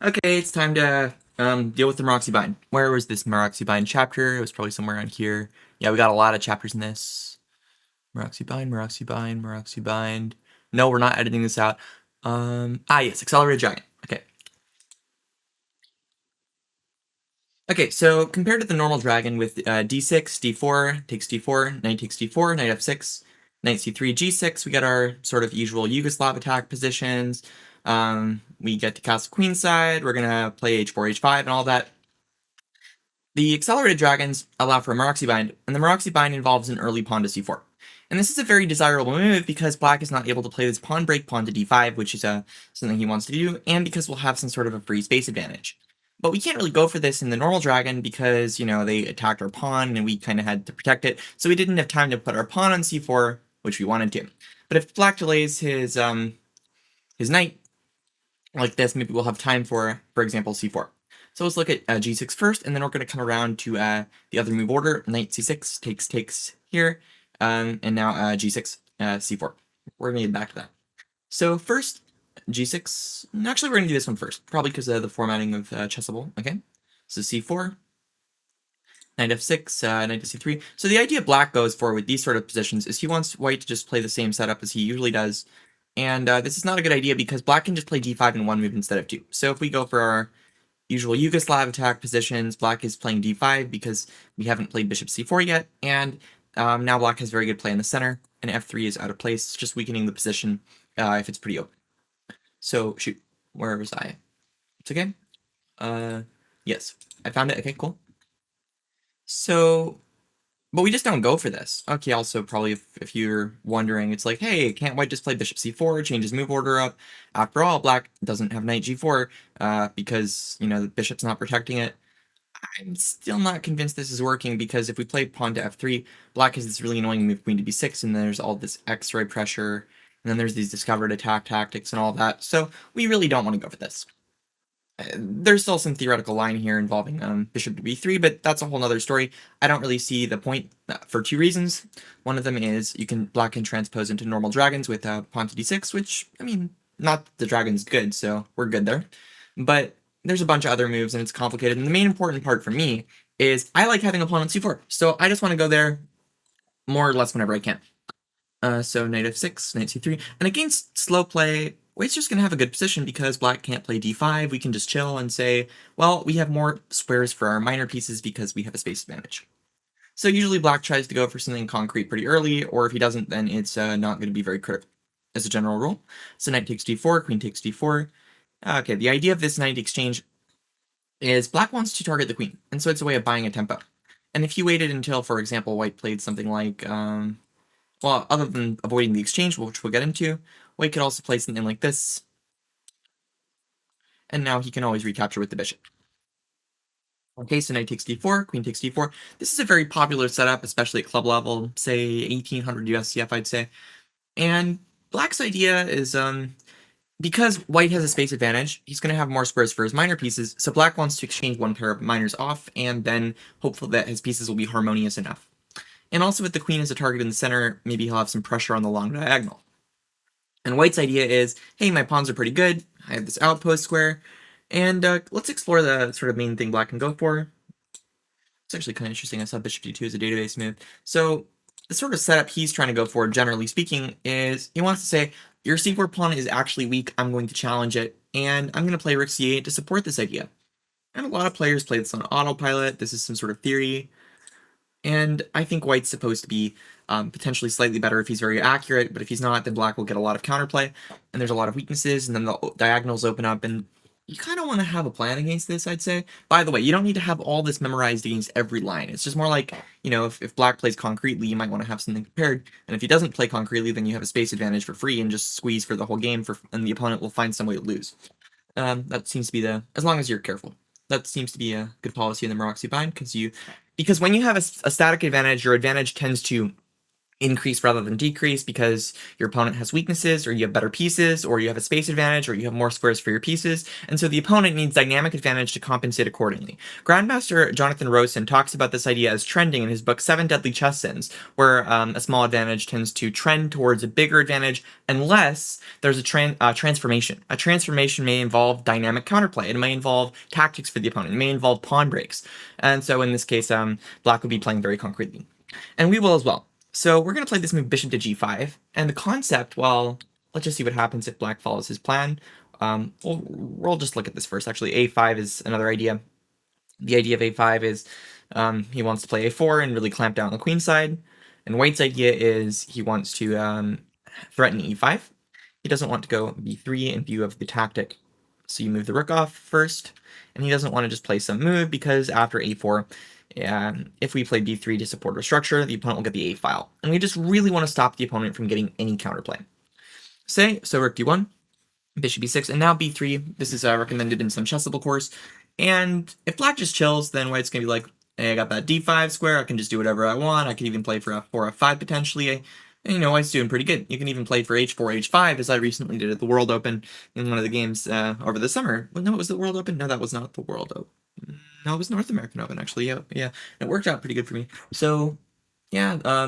Okay, it's time to deal with the Meroxybind. Where was this Meroxybind chapter? It was probably somewhere around here. Yeah, we got a lot of chapters in this. Meroxybind. No, we're not editing this out. Yes, Accelerated Giant. Okay. Okay, so compared to the normal dragon with d6, d4, takes d4, knight takes d4, knight f6, knight c3, g6, we get our sort of usual Yugoslav attack positions. We get to castle queenside, we're gonna play h4, h5, and all that. The accelerated dragons allow for a Meroxybind, and the Meroxybind involves an early pawn to c4. And this is a very desirable move because black is not able to play this pawn break pawn to d5, which is something he wants to do, and because we'll have some sort of a free space advantage. But we can't really go for this in the normal dragon because, they attacked our pawn and we kind of had to protect it, so we didn't have time to put our pawn on c4, which we wanted to. But if black delays his knight like this, maybe we'll have time for example, c4. So let's look at g6 first, and then we're going to come around to the other move order. Knight c6 takes here, and now g6, c4. We're going to get back to that. So first, g6. Actually, we're going to do this one first, probably because of the formatting of Chessable. Okay, so c4, knight f6, knight to c3. So the idea black goes for with these sort of positions is he wants white to just play the same setup as he usually does. And this is not a good idea because black can just play d5 in one move instead of two. So if we go for our usual Yugoslav attack positions, black is playing d5 because we haven't played bishop c4 yet, and now black has very good play in the center, and f3 is out of place, just weakening the position if it's pretty open. So, shoot, where was I? It's okay. Yes, I found it. Okay, cool. So, but we just don't go for this. Okay, also, probably if you're wondering, it's like, hey, can't white just play bishop c4, change his move order up? After all, black doesn't have knight g4 because, the bishop's not protecting it. I'm still not convinced this is working because if we play pawn to f3, black has this really annoying move queen to b6, and there's all this x-ray pressure, and then there's these discovered attack tactics and all that, so we really don't want to go for this. There's still some theoretical line here involving bishop to b3, but that's a whole other story. I don't really see the point for two reasons. One of them is black can transpose into normal dragons with pawn to d6, which, I mean, not the dragon's good, so we're good there. But there's a bunch of other moves, and it's complicated, and the main important part for me is I like having a pawn on c4, so I just want to go there more or less whenever I can. So knight f6, knight c3, and against slow play, white's just going to have a good position because black can't play d5. We can just chill and say, well, we have more squares for our minor pieces because we have a space advantage. So usually black tries to go for something concrete pretty early, or if he doesn't, then it's not going to be very critical as a general rule. So knight takes d4, queen takes d4. Okay, the idea of this knight exchange is black wants to target the queen, and so it's a way of buying a tempo. And if you waited until, for example, white played something like, well, other than avoiding the exchange, which we'll get into, white could also play something like this, and now he can always recapture with the bishop. Okay, so knight takes d4, queen takes d4. This is a very popular setup, especially at club level, say 1800 USCF, I'd say. And black's idea is, because white has a space advantage, he's going to have more squares for his minor pieces, so black wants to exchange one pair of minors off, and then hopeful that his pieces will be harmonious enough. And also with the queen as a target in the center, maybe he'll have some pressure on the long diagonal. And white's idea is, hey, my pawns are pretty good, I have this outpost square, and let's explore the sort of main thing black can go for. It's actually kind of interesting. I saw bishop d2 as a database move. So the sort of setup he's trying to go for, generally speaking, is he wants to say, your c4 pawn is actually weak, I'm going to challenge it, and I'm going to play rook c8 to support this idea. And a lot of players play this on autopilot, this is some sort of theory, and I think white's supposed to be potentially slightly better if he's very accurate, but if he's not, then black will get a lot of counterplay, and there's a lot of weaknesses, and then the diagonals open up, and you kind of want to have a plan against this, I'd say. By the way, you don't need to have all this memorized against every line. It's just more like, if black plays concretely, you might want to have something prepared, and if he doesn't play concretely, then you have a space advantage for free and just squeeze for the whole game, and the opponent will find some way to lose. That seems to be as long as you're careful. That seems to be a good policy in the Meroxybind, because when you have a static advantage, your advantage tends to increase rather than decrease because your opponent has weaknesses, or you have better pieces, or you have a space advantage, or you have more squares for your pieces, and so the opponent needs dynamic advantage to compensate accordingly. Grandmaster Jonathan Rosen talks about this idea as trending in his book Seven Deadly Chess Sins, where a small advantage tends to trend towards a bigger advantage unless there's a transformation. A transformation may involve dynamic counterplay. It may involve tactics for the opponent. It may involve pawn breaks. And so in this case, Black would be playing very concretely. And we will as well. So we're going to play this move bishop to g5, and the concept, well, let's just see what happens if Black follows his plan. We'll just look at this first. Actually, a5 is another idea. The idea of a5 is he wants to play a4 and really clamp down on the queen side, and White's idea is he wants to threaten e5. He doesn't want to go b3 in view of the tactic, so you move the rook off first, and he doesn't want to just play some move because after a4, if we play b3 to support our structure, the opponent will get the a file. And we just really want to stop the opponent from getting any counterplay. So rook d1, bishop b6, and now b3. This is recommended in some chessable course. And if Black just chills, then White's going to be like, hey, I got that d5 square, I can just do whatever I want. I can even play for f4, f5 potentially. And, White's doing pretty good. You can even play for h4, h5, as I recently did at the World Open in one of the games over the summer. Well, no, it was the World Open? No, that was not the World Open. No, it was North American Open, actually. Yeah. It worked out pretty good for me. So, yeah,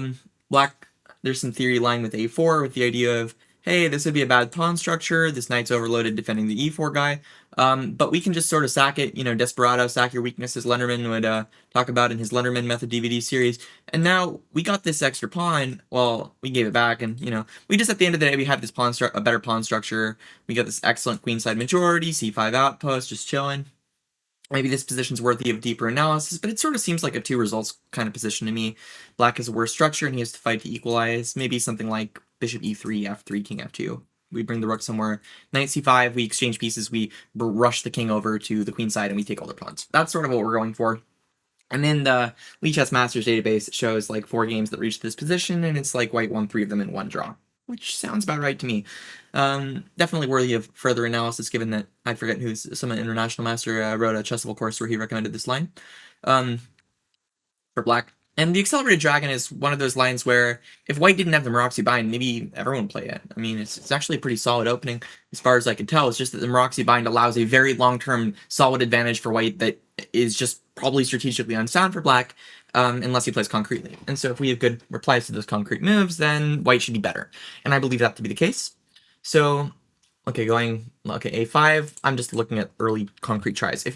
Black, there's some theory lying with a4 with the idea of, hey, this would be a bad pawn structure. This knight's overloaded defending the e4 guy. But we can just sort of sack it. Desperado, sack your weaknesses, Lenderman would talk about in his Lenderman Method DVD series. And now we got this extra pawn. Well, we gave it back, and, we just, at the end of the day, we have this a better pawn structure. We got this excellent queenside majority, c5 outpost, just chilling. Maybe this position's worthy of deeper analysis, but it sort of seems like a two results kind of position to me. Black has a worse structure, and he has to fight to equalize. Maybe something like bishop e3, f3, king f2. We bring the rook somewhere. Knight c5, we exchange pieces, we rush the king over to the queen side, and we take all their pawns. That's sort of what we're going for. And then the Lichess Masters database shows like 4 games that reached this position, and it's like White won 3 of them in 1 draw, which sounds about right to me. Definitely worthy of further analysis, given that I forget who's some international master wrote a chessable course where he recommended this line for Black. And the Accelerated Dragon is one of those lines where if White didn't have the Maroczy bind, maybe everyone would play it. I mean, it's actually a pretty solid opening as far as I can tell. It's just that the Maroczy bind allows a very long-term solid advantage for White that is just probably strategically unsound for Black, unless he plays concretely. And so if we have good replies to those concrete moves, then White should be better. And I believe that to be the case. So, okay, a5, I'm just looking at early concrete tries.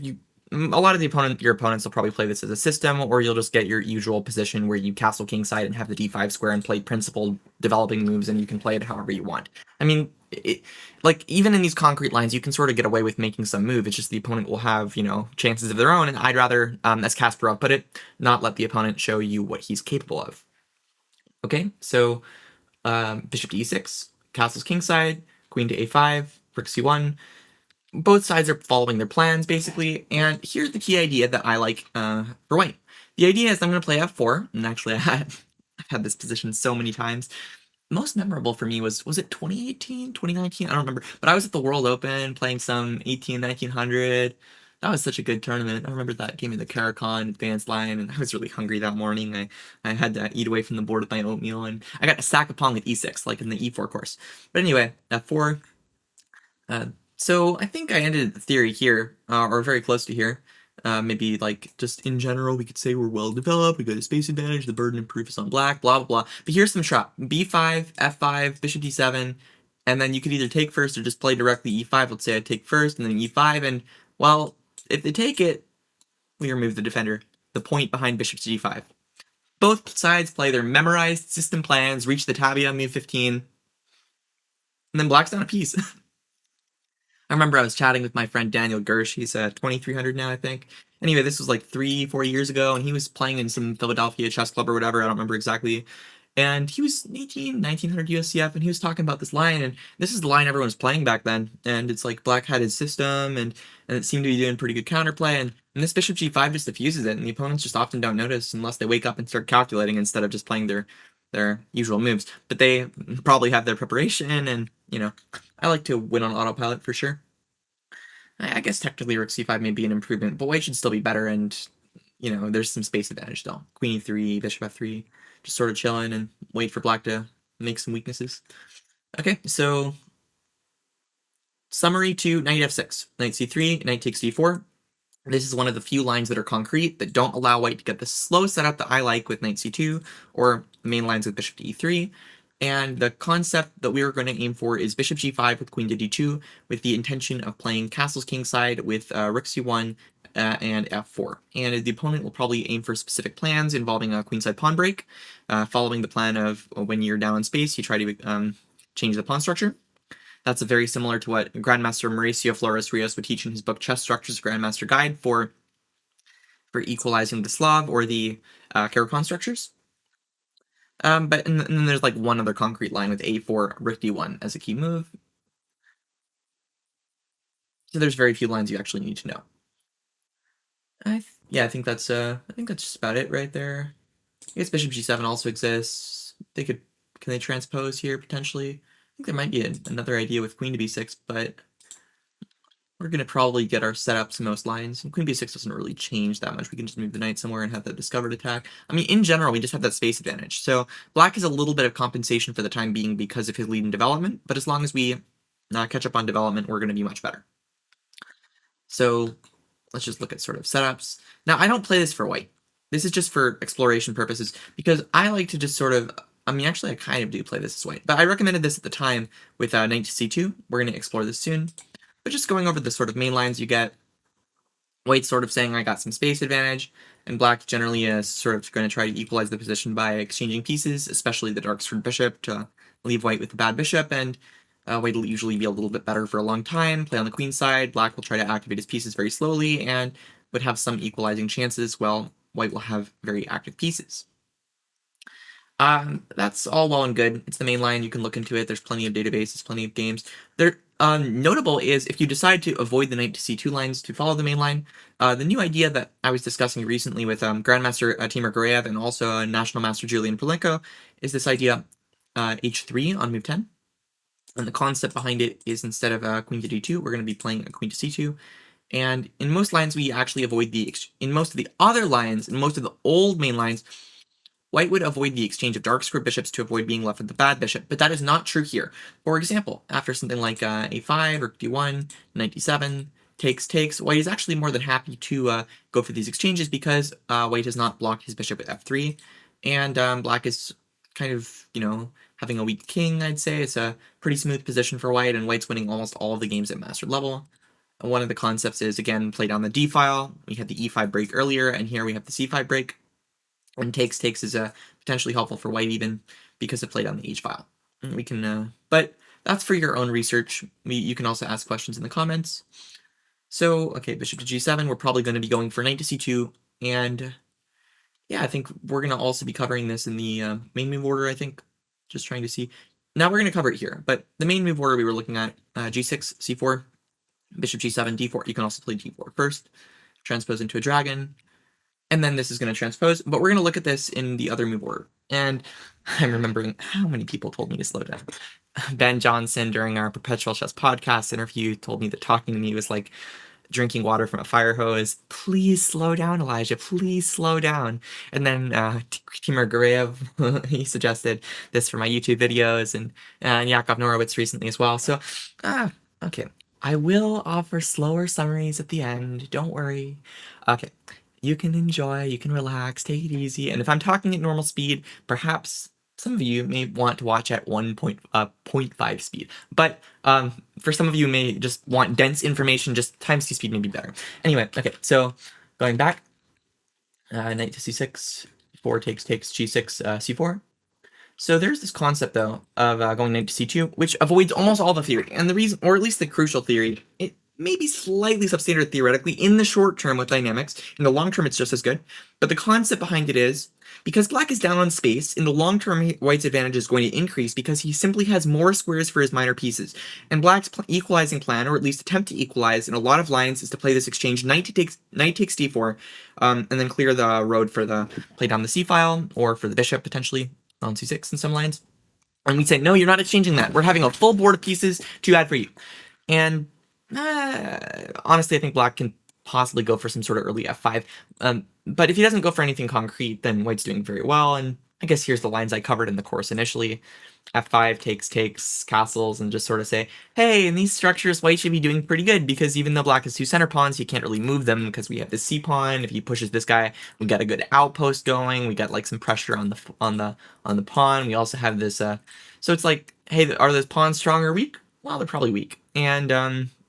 A lot of your opponents will probably play this as a system, or you'll just get your usual position where you castle kingside and have the d5 square and play principled developing moves, and you can play it however you want. I mean, even in these concrete lines, you can sort of get away with making some move. It's just the opponent will have, chances of their own, and I'd rather, as Kasparov put it, not let the opponent show you what he's capable of. Okay, so bishop to e6, castles kingside, queen to a5, rook c1. Both sides are following their plans, basically, and here's the key idea that I like for White. The idea is I'm going to play f4, and actually I've had this position so many times. Most memorable for me was it 2018, 2019? I don't remember, but I was at the World Open playing some 1900. That was such a good tournament. I remember that gave me the Caracal advanced line, and I was really hungry that morning. I had to eat away from the board with my oatmeal, and I got a sack of pawn with e6, like in the e4 course. But anyway, f4. So I think I ended the theory here, or very close to here. Maybe like just in general, we could say we're well developed, we got a space advantage, the burden of proof is on Black, blah, blah, blah. But here's some trap. b5, f5, bishop d7, and then you could either take first or just play directly e5. Let's say I take first and then e5, and, well, if they take it, we remove the defender, the point behind bishop to g5. Both sides play their memorized system plans, reach the tabby on move 15, and then Black's down a piece. I remember I was chatting with my friend Daniel Gersh. He's 2,300 now, I think. Anyway, this was like 3-4 years ago, and he was playing in some Philadelphia chess club or whatever. I don't remember exactly. And he was 1900 USCF, and he was talking about this line, and this is the line everyone was playing back then. And it's like Black had his system, and it seemed to be doing pretty good counterplay, and this bishop g5 just diffuses it, and the opponents just often don't notice unless they wake up and start calculating instead of just playing their usual moves. But they probably have their preparation, and, I like to win on autopilot for sure. I guess technically rook c5 may be an improvement, but White should still be better, and, there's some space advantage still. Queen e3, bishop f3. just sort of chilling and wait for black to make some weaknesses. Okay, so summary to knight f6. Knight c3, knight takes d4. This is one of the few lines that are concrete that don't allow white to get the slow setup that I like with knight c2 or the main lines with bishop to e3. And the concept that we are going to aim for is bishop g5 with queen to d2 with the intention of playing castles kingside with rook c1 and f4. And the opponent will probably aim for specific plans involving a queenside pawn break, following the plan of when you're down in space, you try to change the pawn structure. That's very similar to what Grandmaster Mauricio Flores Rios would teach in his book Chess Structures Grandmaster Guide for equalizing the Slav or the Caro-Kann structures. And then there's like one other concrete line with a4, rook d1 as a key move. So there's very few lines you actually need to know. Yeah, I think that's just about it right there. I guess bishop g7 also exists. Can they transpose here potentially? I think there might be another idea with queen to b6, but we're going to probably get our setups in most lines. And queen b6 doesn't really change that much. We can just move the knight somewhere and have that discovered attack. I mean, in general, we just have that space advantage. So black has a little bit of compensation for the time being because of his lead in development, but as long as we catch up on development, we're going to be much better. So let's just look at sort of setups. Now, I don't play this for white. This is just for exploration purposes because I like to just sort of, I mean, actually, I kind of do play this as white, but I recommended this at the time with knight to c2. We're going to explore this soon. But just going over the sort of main lines you get, white sort of saying I got some space advantage, and black generally is sort of going to try to equalize the position by exchanging pieces, especially the dark-squared bishop to leave white with the bad bishop, and white will usually be a little bit better for a long time, play on the queen side, black will try to activate his pieces very slowly, and would have some equalizing chances, while white will have very active pieces. That's all well and good. It's the main line. You can look into it. There's plenty of databases, plenty of games. Notable is if you decide to avoid the knight to c2 lines to follow the main line, the new idea that I was discussing recently with Grandmaster Timur Gareev and also National Master Julian Prolenko is this idea h3 on move 10. And the concept behind it is instead of queen to d2, we're going to be playing a queen to c2. And in most lines, we actually avoid in most of the other lines, in most of the old main lines, white would avoid the exchange of dark-squared bishops to avoid being left with the bad bishop, but that is not true here. For example, after something like a5 or d1, knight d7, takes, white is actually more than happy to go for these exchanges because white has not blocked his bishop with f3, and black is kind of, having a weak king, I'd say. It's a pretty smooth position for white, and white's winning almost all of the games at master level. One of the concepts is, again, play down the d file. We had the e5 break earlier, and here we have the c5 break. And takes is potentially helpful for white even because it played on the h file. We can, but that's for your own research. You can also ask questions in the comments. So, okay, bishop to g7, we're probably going to be going for knight to c2, and yeah, I think we're going to also be covering this in the main move order, I think, just trying to see. Now we're going to cover it here, but the main move order we were looking at, g6, c4, bishop g7, d4. You can also play d4 first, transpose into a dragon, and then this is going to transpose, but we're going to look at this in the other move order. And I'm remembering how many people told me to slow down. Ben Johnson, during our Perpetual Chess podcast interview, told me that talking to me was like drinking water from a fire hose. Please slow down, Elijah. Please slow down. And then Timur Gareev, he suggested this for my YouTube videos, and Yakov Norowitz recently as well. So, okay. I will offer slower summaries at the end. Don't worry. Okay. You can enjoy, you can relax, take it easy. And if I'm talking at normal speed, perhaps some of you may want to watch at 1.5 speed. But for some of you may just want dense information, just times 2 speed may be better. Anyway, okay, so going back, knight to c6, 4 takes, g6, c4. So there's this concept, though, of going knight to c2, which avoids almost all the theory. And the reason, or at least the crucial theory, it may be slightly substandard theoretically in the short term with dynamics. In the long term, it's just as good. But the concept behind it is, because black is down on space, in the long term, white's advantage is going to increase because he simply has more squares for his minor pieces. And black's equalizing plan, or at least attempt to equalize, in a lot of lines, is to play this exchange knight takes d4, and then clear the road for the play down the c file, or for the bishop, potentially, on c6 in some lines. And we say, no, you're not exchanging that. We're having a full board of pieces, too bad for you. And honestly, I think black can possibly go for some sort of early f5. But if he doesn't go for anything concrete, then white's doing very well. And I guess here's the lines I covered in the course initially. F5 takes castles, and just sort of say, hey, in these structures, white should be doing pretty good, because even though black has 2 center pawns, he can't really move them because we have this C pawn. If he pushes this guy, we got a good outpost going. We got like some pressure on the pawn. We also have this. So it's like, hey, are those pawns strong or weak? Well, they're probably weak. And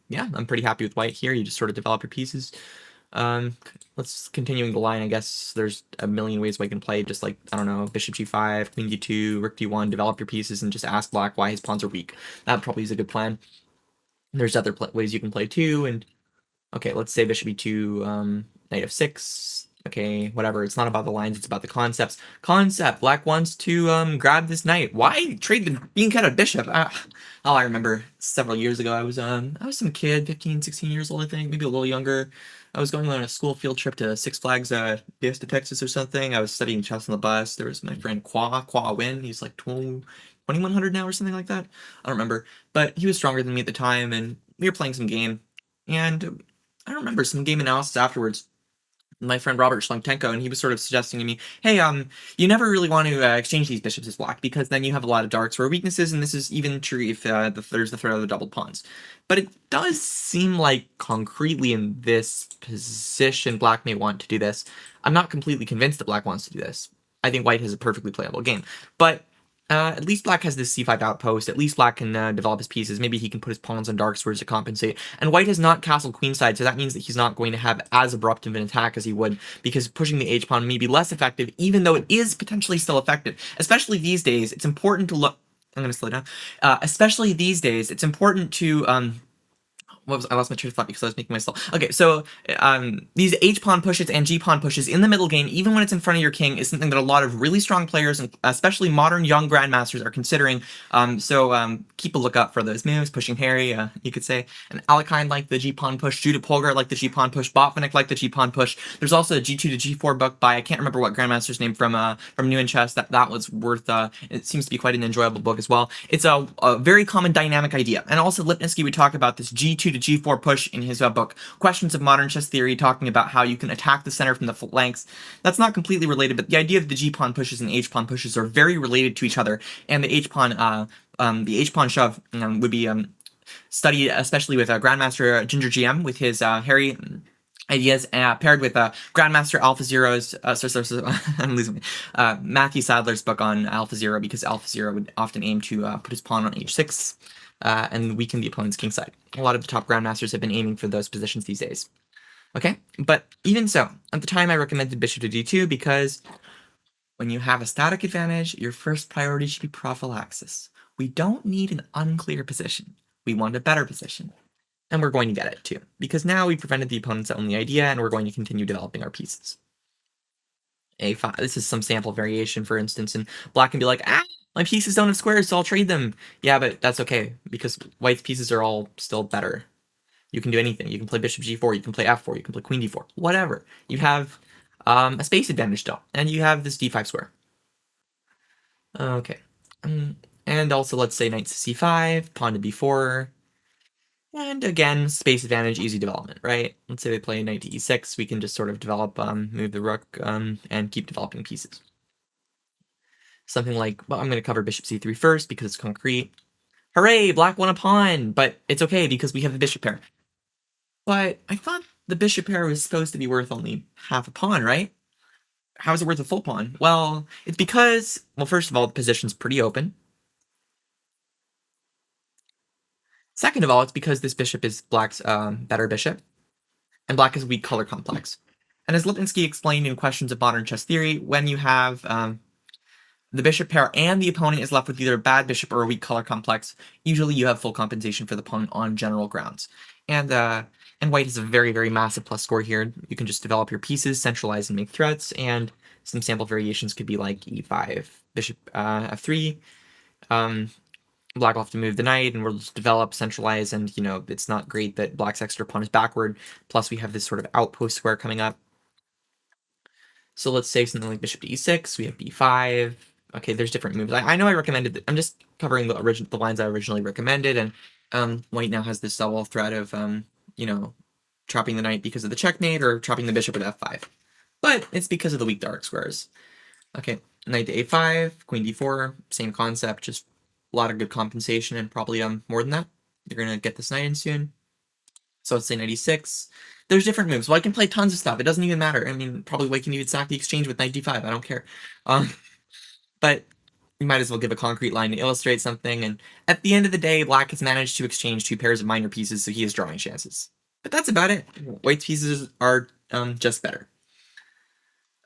yeah, I'm pretty happy with white here. You just sort of develop your pieces. Let's continuing the line. I guess there's a million ways we can play. Just like, I don't know, bishop g5, queen d2, rook d1. Develop your pieces and just ask black why his pawns are weak. That probably is a good plan. There's other ways you can play too. And okay, let's say bishop e2, knight f6. Okay, whatever. It's not about the lines. It's about the concepts. Concept. Black wants to grab this knight. Why trade the being cut of bishop? Oh, I remember several years ago. I was some kid, 15, 16 years old, I think, maybe a little younger. I was going on a school field trip to Six Flags, Fiesta, Texas or something. I was studying chess on the bus. There was my friend Kwa Win. He's like 2100 now or something like that. I don't remember, but he was stronger than me at the time, and we were playing some game. And I don't remember some game analysis afterwards. My friend Robert Schlentenko, and he was sort of suggesting to me, hey, you never really want to exchange these bishops as black, because then you have a lot of dark square weaknesses, and this is even true if there's the threat of the doubled pawns. But it does seem like concretely in this position, black may want to do this. I'm not completely convinced that black wants to do this. I think white has a perfectly playable game. But at least black has this c5 outpost. At least black can develop his pieces. Maybe he can put his pawns on dark squares to compensate. And white has not castled queenside, so that means that he's not going to have as abrupt of an attack as he would, because pushing the h-pawn may be less effective, even though it is potentially still effective. Especially these days, it's important to look... I'm going to slow down. Especially these days, it's important to... I lost my train of thought because I was making myself... Okay, so these h-pawn pushes and g-pawn pushes in the middle game, even when it's in front of your king, is something that a lot of really strong players, and especially modern young grandmasters, are considering. So keep a lookout for those moves. Pushing Harry, you could say. And Alekhine liked the g-pawn push. Judah Polgar liked the g-pawn push. Botvinnik liked the g-pawn push. There's also a g2 to g4 book by, I can't remember what grandmaster's name, from New in Chess. That was worth... it seems to be quite an enjoyable book as well. It's a very common dynamic idea. And also Lipnitsky would talk about this g2 to g4 push in his book, Questions of Modern Chess Theory, talking about how you can attack the center from the flanks. That's not completely related, but the idea of the g-pawn pushes and h-pawn pushes are very related to each other, and the h-pawn shove would be studied especially with Grandmaster Ginger GM with his Harry ideas, paired with Grandmaster AlphaZero's, I'm losing Matthew Sadler's book on AlphaZero, because AlphaZero would often aim to put his pawn on h6 and weaken the opponent's kingside. A lot of the top grandmasters have been aiming for those positions these days. Okay, but even so, at the time I recommended bishop to d2, because when you have a static advantage, your first priority should be prophylaxis. We don't need an unclear position. We want a better position. And we're going to get it too, because now we've prevented the opponent's only idea, and we're going to continue developing our pieces. A5, this is some sample variation, for instance, and black can be like, my pieces don't have squares, so I'll trade them. Yeah, but that's okay, because white's pieces are all still better. You can do anything. You can play bishop g4, you can play f4, you can play queen d4, whatever. You have a space advantage still, and you have this d5 square. Okay. And also, let's say knight to c5, pawn to b4, and again, space advantage, easy development, right? Let's say they play knight to e6, we can just sort of develop, move the rook, and keep developing pieces. Something like, well, I'm going to cover bishop c3 first because it's concrete. Hooray, black won a pawn, but it's okay because we have the bishop pair. But I thought the bishop pair was supposed to be worth only half a pawn, right? How is it worth a full pawn? Well, it's because, well, first of all, the position's pretty open. Second of all, it's because this bishop is black's better bishop, and black is a weak color complex. And as Lipnitsky explained in Questions of Modern Chess Theory, when you have the bishop pair and the opponent is left with either a bad bishop or a weak color complex, usually you have full compensation for the opponent on general grounds. And white has a very, very massive plus score here. You can just develop your pieces, centralize, and make threats, and some sample variations could be like e5, bishop f3, black will have to move the knight, and we'll just develop, centralize, and, you know, it's not great that black's extra pawn is backward, plus we have this sort of outpost square coming up. So let's say something like bishop to e6, we have b5. Okay, there's different moves. I know I recommended, I'm just covering the lines I originally recommended, and white now has this double threat of, you know, trapping the knight because of the checkmate, or trapping the bishop with f5. But it's because of the weak dark squares. Okay, knight to a5, queen d4, same concept, just a lot of good compensation and probably more than that. You're gonna get this knight in soon. So let's say knight e6. There's different moves. Well, I can play tons of stuff. It doesn't even matter. I mean, probably we can even sack the exchange with knight d5. I don't care. But we might as well give a concrete line to illustrate something. And at the end of the day, black has managed to exchange 2 pairs of minor pieces, so he has drawing chances. But that's about it. White's pieces are just better.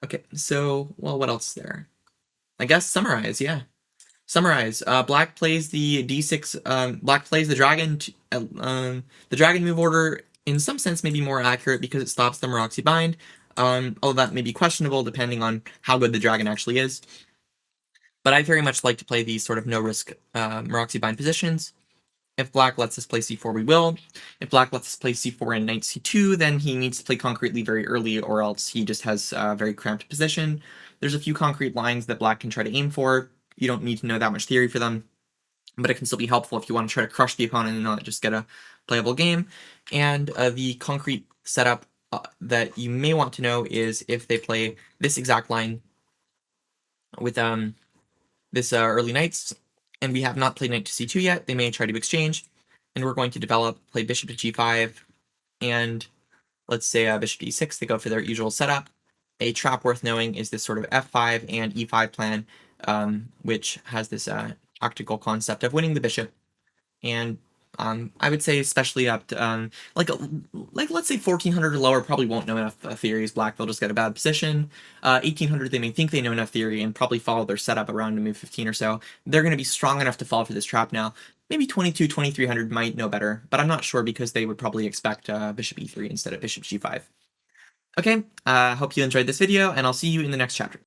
Okay, so, well, what else is there? I guess summarize, yeah. Summarize. Black plays the d6. Black plays the dragon. The dragon move order, in some sense, may be more accurate because it stops the Maroczy bind. Although that may be questionable depending on how good the dragon actually is. But I very much like to play these sort of no-risk Maroczy bind positions. If black lets us play c4, we will. If black lets us play c4 and knight c2, then he needs to play concretely very early, or else he just has a very cramped position. There's a few concrete lines that black can try to aim for. You don't need to know that much theory for them, but it can still be helpful if you want to try to crush the opponent and not just get a playable game. And the concrete setup that you may want to know is if they play this exact line with this early knights, and we have not played knight to c2 yet, they may try to exchange, and we're going to play bishop to g5, and let's say bishop to e6, they go for their usual setup. A trap worth knowing is this sort of f5 and e5 plan, which has this tactical concept of winning the bishop, and I would say especially up to, like let's say 1400 or lower probably won't know enough theories. Black, they'll just get a bad position. 1800, they may think they know enough theory and probably follow their setup around to move 15 or so. They're going to be strong enough to fall for this trap now. Maybe 2300 might know better, but I'm not sure because they would probably expect bishop e3 instead of bishop g5. Okay, hope you enjoyed this video, and I'll see you in the next chapter.